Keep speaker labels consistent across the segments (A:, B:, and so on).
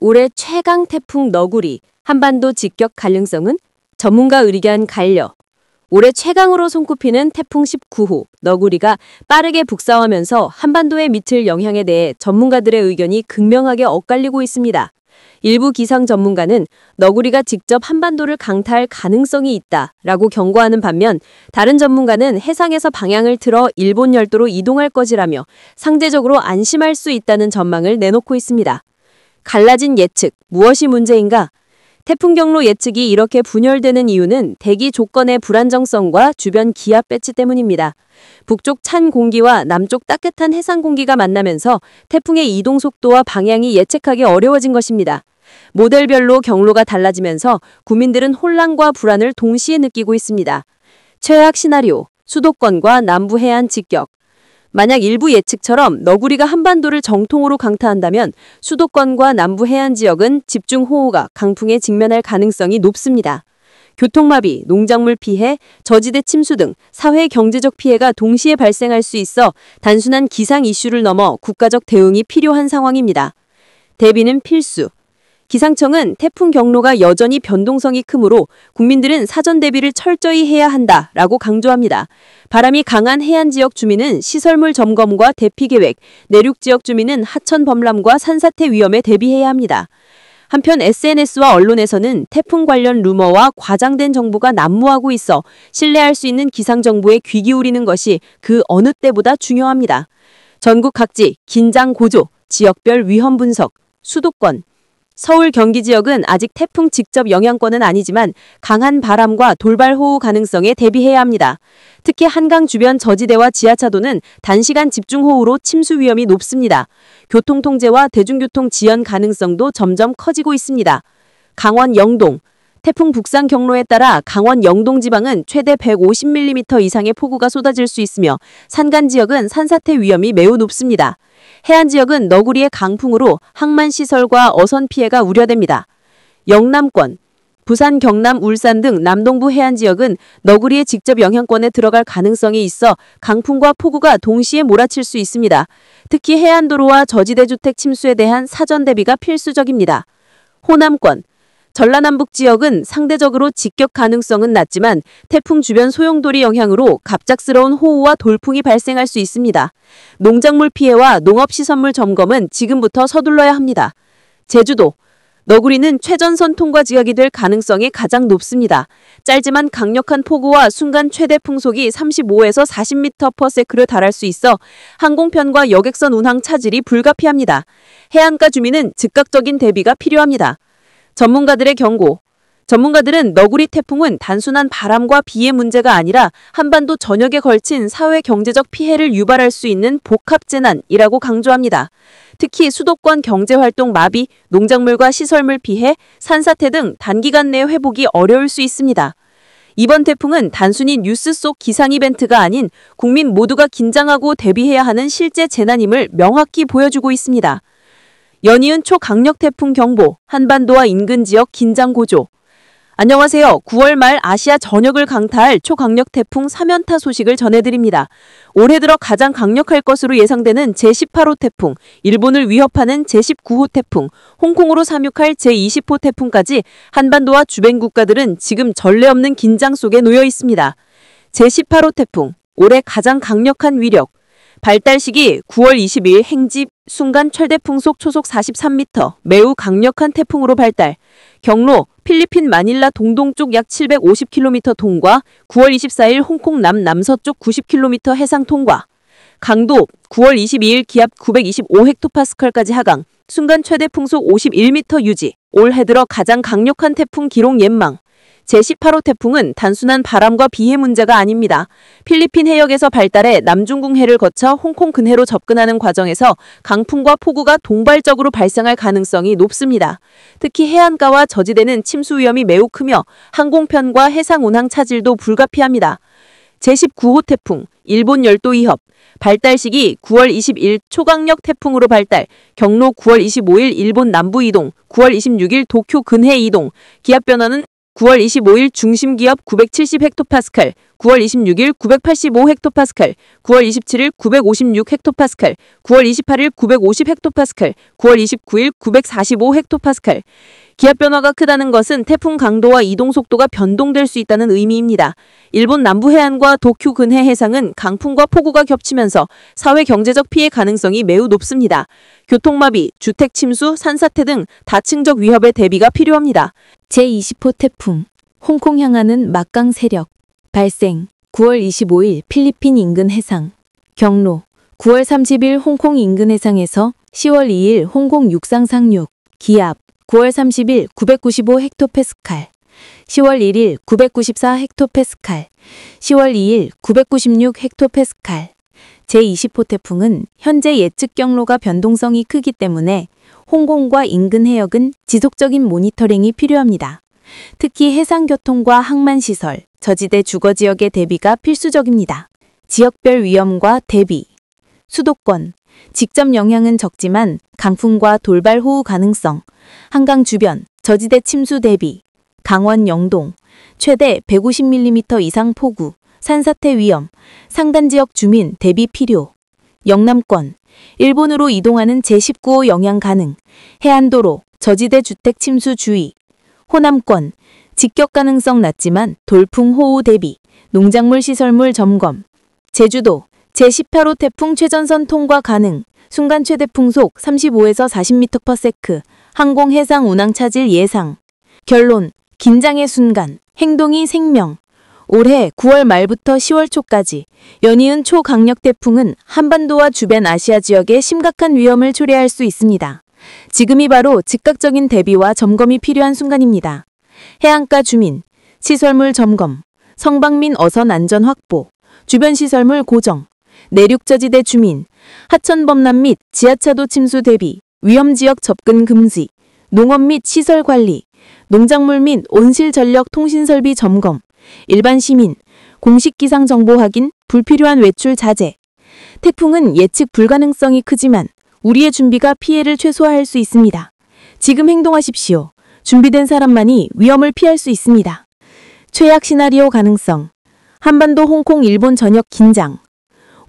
A: 올해 최강 태풍 너구리, 한반도 직격 가능성은? 전문가 의견 갈려. 올해 최강으로 손꼽히는 태풍 19호 너구리가 빠르게 북상하면서 한반도에 미칠 영향에 대해 전문가들의 의견이 극명하게 엇갈리고 있습니다. 일부 기상 전문가는 너구리가 직접 한반도를 강타할 가능성이 있다라고 경고하는 반면 다른 전문가는 해상에서 방향을 틀어 일본 열도로 이동할 것이라며 상대적으로 안심할 수 있다는 전망을 내놓고 있습니다. 갈라진 예측, 무엇이 문제인가? 태풍 경로 예측이 이렇게 분열되는 이유는 대기 조건의 불안정성과 주변 기압 배치 때문입니다. 북쪽 찬 공기와 남쪽 따뜻한 해상 공기가 만나면서 태풍의 이동 속도와 방향이 예측하기 어려워진 것입니다. 모델별로 경로가 달라지면서 국민들은 혼란과 불안을 동시에 느끼고 있습니다. 최악 시나리오, 수도권과 남부 해안 직격. 만약 일부 예측처럼 너구리가 한반도를 정통으로 강타한다면 수도권과 남부 해안 지역은 집중호우가 강풍에 직면할 가능성이 높습니다. 교통마비, 농작물 피해, 저지대 침수 등 사회 경제적 피해가 동시에 발생할 수 있어 단순한 기상 이슈를 넘어 국가적 대응이 필요한 상황입니다. 대비는 필수. 기상청은 태풍 경로가 여전히 변동성이 크므로 국민들은 사전 대비를 철저히 해야 한다라고 강조합니다. 바람이 강한 해안 지역 주민은 시설물 점검과 대피 계획, 내륙 지역 주민은 하천 범람과 산사태 위험에 대비해야 합니다. 한편 SNS와 언론에서는 태풍 관련 루머와 과장된 정보가 난무하고 있어 신뢰할 수 있는 기상 정보에 귀 기울이는 것이 그 어느 때보다 중요합니다. 전국 각지 긴장 고조, 지역별 위험 분석, 수도권, 서울, 경기 지역은 아직 태풍 직접 영향권은 아니지만 강한 바람과 돌발호우 가능성에 대비해야 합니다. 특히 한강 주변 저지대와 지하차도는 단시간 집중호우로 침수 위험이 높습니다. 교통통제와 대중교통 지연 가능성도 점점 커지고 있습니다. 강원 영동, 태풍 북상 경로에 따라 강원 영동 지방은 최대 150mm 이상의 폭우가 쏟아질 수 있으며 산간 지역은 산사태 위험이 매우 높습니다. 해안 지역은 너구리의 강풍으로 항만시설과 어선 피해가 우려됩니다. 영남권, 부산, 경남, 울산 등 남동부 해안 지역은 너구리의 직접 영향권에 들어갈 가능성이 있어 강풍과 폭우가 동시에 몰아칠 수 있습니다. 특히 해안도로와 저지대 주택 침수에 대한 사전 대비가 필수적입니다. 호남권, 전라남북 지역은 상대적으로 직격 가능성은 낮지만 태풍 주변 소용돌이 영향으로 갑작스러운 호우와 돌풍이 발생할 수 있습니다. 농작물 피해와 농업시설물 점검은 지금부터 서둘러야 합니다. 제주도, 너구리는 최전선 통과 지역이 될 가능성이 가장 높습니다. 짧지만 강력한 폭우와 순간 최대 풍속이 35에서 40m/s를 달할 수 있어 항공편과 여객선 운항 차질이 불가피합니다. 해안가 주민은 즉각적인 대비가 필요합니다. 전문가들의 경고. 전문가들은 너구리 태풍은 단순한 바람과 비의 문제가 아니라 한반도 전역에 걸친 사회 경제적 피해를 유발할 수 있는 복합재난이라고 강조합니다. 특히 수도권 경제활동 마비, 농작물과 시설물 피해, 산사태 등 단기간 내 회복이 어려울 수 있습니다. 이번 태풍은 단순히 뉴스 속 기상 이벤트가 아닌 국민 모두가 긴장하고 대비해야 하는 실제 재난임을 명확히 보여주고 있습니다. 연이은 초강력 태풍 경보, 한반도와 인근 지역 긴장 고조. 안녕하세요. 9월 말 아시아 전역을 강타할 초강력 태풍 3연타 소식을 전해드립니다. 올해 들어 가장 강력할 것으로 예상되는 제18호 태풍, 일본을 위협하는 제19호 태풍, 홍콩으로 상륙할 제20호 태풍까지 한반도와 주변 국가들은 지금 전례 없는 긴장 속에 놓여 있습니다. 제18호 태풍, 올해 가장 강력한 위력. 발달 시기 9월 22일 행집, 순간 최대 풍속 초속 43m, 매우 강력한 태풍으로 발달. 경로, 필리핀 마닐라 동동쪽 약 750km 통과, 9월 24일 홍콩 남서쪽 90km 해상 통과. 강도, 9월 22일 기압 925헥토파스칼까지 하강, 순간 최대 풍속 51m 유지. 올해 들어 가장 강력한 태풍 기록 예망. 제18호 태풍은 단순한 바람과 비의 문제가 아닙니다. 필리핀 해역에서 발달해 남중국해를 거쳐 홍콩 근해로 접근하는 과정에서 강풍과 폭우가 동발적으로 발생할 가능성이 높습니다. 특히 해안가와 저지대는 침수 위험이 매우 크며 항공편과 해상 운항 차질도 불가피합니다. 제19호 태풍, 일본 열도 위협. 발달 시기 9월 20일 초강력 태풍으로 발달, 경로 9월 25일 일본 남부 이동, 9월 26일 도쿄 근해 이동, 기압 변화는 9월 25일 중심 기압 970헥토파스칼, 9월 26일 985헥토파스칼, 9월 27일 956헥토파스칼, 9월 28일 950헥토파스칼, 9월 29일 945헥토파스칼. 기압 변화가 크다는 것은 태풍 강도와 이동 속도가 변동될 수 있다는 의미입니다. 일본 남부 해안과 도쿄 근해 해상은 강풍과 폭우가 겹치면서 사회 경제적 피해 가능성이 매우 높습니다. 교통마비, 주택 침수, 산사태 등 다층적 위협에 대비가 필요합니다.
B: 제20호 태풍, 홍콩 향하는 막강 세력, 발생, 9월 25일 필리핀 인근 해상, 경로, 9월 30일 홍콩 인근 해상에서 10월 2일 홍콩 육상 상륙, 기압, 9월 30일 995헥토파스칼, 10월 1일 994헥토파스칼, 10월 2일 996헥토파스칼. 제20호 태풍은 현재 예측 경로가 변동성이 크기 때문에 홍콩과 인근 해역은 지속적인 모니터링이 필요합니다. 특히 해상교통과 항만시설, 저지대 주거지역의 대비가 필수적입니다. 지역별 위험과 대비. 수도권, 직접 영향은 적지만 강풍과 돌발호우 가능성, 한강 주변, 저지대 침수 대비. 강원 영동, 최대 150mm 이상 폭우, 산사태 위험, 상단지역 주민 대비 필요. 영남권, 일본으로 이동하는 제19호 영향 가능, 해안도로, 저지대 주택 침수 주의. 호남권, 직격 가능성 낮지만 돌풍 호우 대비, 농작물 시설물 점검. 제주도, 제18호 태풍 최전선 통과 가능, 순간 최대 풍속 35에서 40m/s, 항공 해상 운항 차질 예상. 결론, 긴장의 순간, 행동이 생명. 올해 9월 말부터 10월 초까지 연이은 초강력 태풍은 한반도와 주변 아시아 지역에 심각한 위험을 초래할 수 있습니다. 지금이 바로 즉각적인 대비와 점검이 필요한 순간입니다. 해안가 주민, 시설물 점검, 성방민 어선 안전 확보, 주변 시설물 고정, 내륙 저지대 주민, 하천 범람 및 지하차도 침수 대비, 위험지역 접근 금지, 농업 및 시설 관리, 농작물 및 온실 전력 통신 설비 점검, 일반 시민, 공식 기상 정보 확인, 불필요한 외출 자제. 태풍은 예측 불가능성이 크지만 우리의 준비가 피해를 최소화할 수 있습니다. 지금 행동하십시오. 준비된 사람만이 위험을 피할 수 있습니다. 최악 시나리오 가능성. 한반도 홍콩 일본 전역 긴장.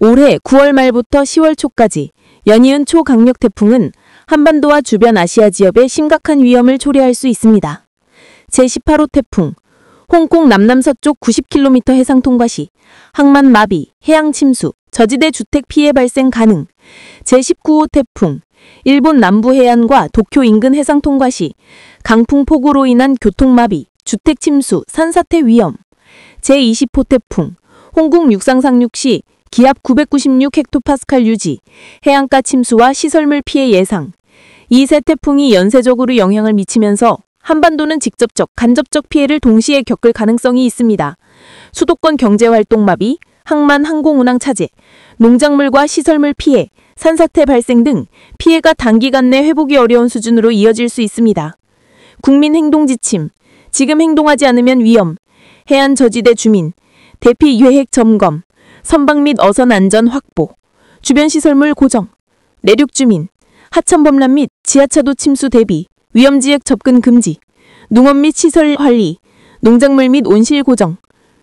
B: 올해 9월 말부터 10월 초까지 연이은 초강력 태풍은 한반도와 주변 아시아 지역에 심각한 위험을 초래할 수 있습니다. 제18호 태풍, 홍콩 남남서쪽 90km 해상 통과 시 항만 마비, 해양 침수, 저지대 주택 피해 발생 가능. 제19호 태풍, 일본 남부 해안과 도쿄 인근 해상 통과 시 강풍 폭우로 인한 교통 마비, 주택 침수, 산사태 위험. 제20호 태풍, 홍콩 육상 상륙 시 기압 996헥토파스칼 유지, 해안가 침수와 시설물 피해 예상. 이 세 태풍이 연쇄적으로 영향을 미치면서 한반도는 직접적, 간접적 피해를 동시에 겪을 가능성이 있습니다. 수도권 경제활동 마비, 항만 항공운항 차질, 농작물과 시설물 피해, 산사태 발생 등 피해가 단기간 내 회복이 어려운 수준으로 이어질 수 있습니다. 국민 행동 지침, 지금 행동하지 않으면 위험, 해안 저지대 주민, 대피 계획 점검, 선박 및 어선 안전 확보, 주변 시설물 고정, 내륙 주민, 하천 범람 및 지하차도 침수 대비, 위험지역 접근 금지, 농업 및 시설 관리, 농작물 및 온실 고정,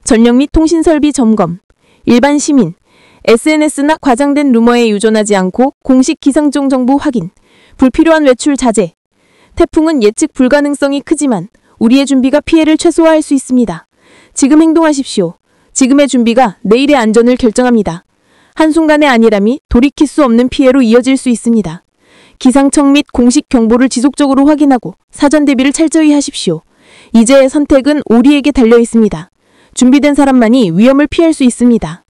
B: 전력 및 통신설비 점검, 일반 시민, SNS나 과장된 루머에 의존하지 않고 공식 기상청 정보 확인, 불필요한 외출 자제. 태풍은 예측 불가능성이 크지만 우리의 준비가 피해를 최소화할 수 있습니다. 지금 행동하십시오. 지금의 준비가 내일의 안전을 결정합니다. 한순간의 안일함이 돌이킬 수 없는 피해로 이어질 수 있습니다. 기상청 및 공식 경보를 지속적으로 확인하고 사전 대비를 철저히 하십시오. 이제의 선택은 우리에게 달려 있습니다. 준비된 사람만이 위험을 피할 수 있습니다.